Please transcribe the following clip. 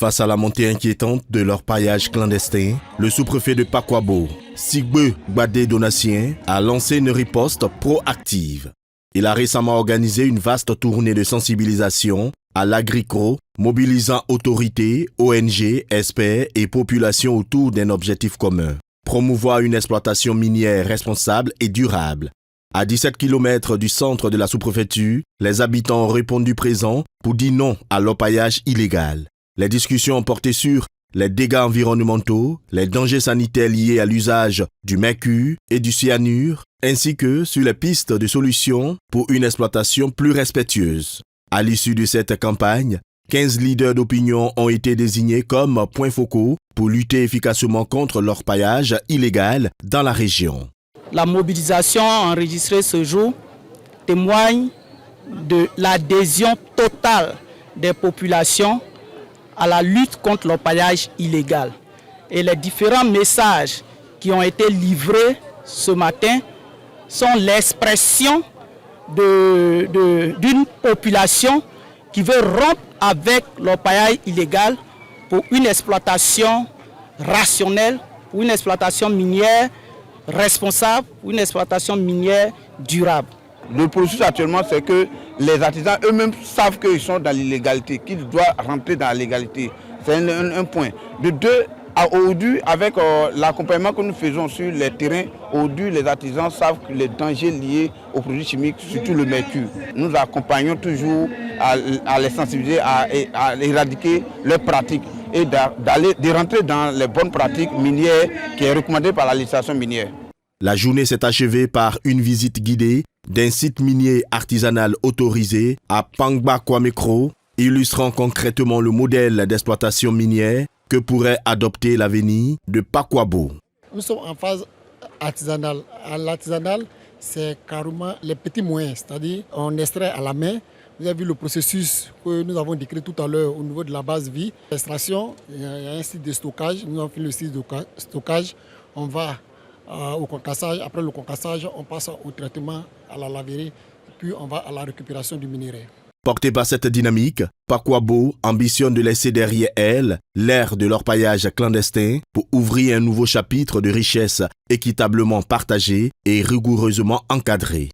Face à la montée inquiétante de l'orpaillage clandestin, le sous-préfet de Pakwabo, Sigbe Gbadé Donatien, a lancé une riposte proactive. Il a récemment organisé une vaste tournée de sensibilisation à l'agricro, mobilisant autorités, ONG, experts et populations autour d'un objectif commun: promouvoir une exploitation minière responsable et durable. À 17 km du centre de la sous-préfecture, les habitants ont répondu présents pour dire non à l'orpaillage illégal. Les discussions ont porté sur les dégâts environnementaux, les dangers sanitaires liés à l'usage du mercure et du cyanure, ainsi que sur les pistes de solutions pour une exploitation plus respectueuse. À l'issue de cette campagne, 15 leaders d'opinion ont été désignés comme points focaux pour lutter efficacement contre l'orpaillage illégal dans la région. La mobilisation enregistrée ce jour témoigne de l'adhésion totale des populations à la lutte contre l'orpaillage illégal. Et les différents messages qui ont été livrés ce matin sont l'expression d'une population qui veut rompre avec l'orpaillage illégal pour une exploitation rationnelle, pour une exploitation minière responsable, pour une exploitation minière durable. Le processus actuellement, c'est que les artisans eux-mêmes savent qu'ils sont dans l'illégalité, qu'ils doivent rentrer dans la légalité. C'est un point. De deux, aujourd'hui, avec l'accompagnement que nous faisons sur les terrains, aujourd'hui, les artisans savent que les dangers liés aux produits chimiques, surtout le mercure. Nous accompagnons toujours à les sensibiliser, à éradiquer leurs pratiques et de rentrer dans les bonnes pratiques minières qui est recommandée par la législation minière. La journée s'est achevée par une visite guidée d'un site minier artisanal autorisé à Pangba-Kwamekro, illustrant concrètement le modèle d'exploitation minière que pourrait adopter l'avenir de Pakwabo. Nous sommes en phase artisanale. À l'artisanal, c'est carrément les petits moyens, c'est-à-dire on extrait à la main. Vous avez vu le processus que nous avons décrit tout à l'heure au niveau de la base vie. L'extraction, il y a un site de stockage. Nous avons fait le site de stockage. On va au concassage. Après le concassage, on passe au traitement, à la laverie, puis on va à la récupération du minerai. Porté par cette dynamique, Pakwabo ambitionne de laisser derrière elle l'ère de l'orpaillage clandestin pour ouvrir un nouveau chapitre de richesse équitablement partagée et rigoureusement encadrée.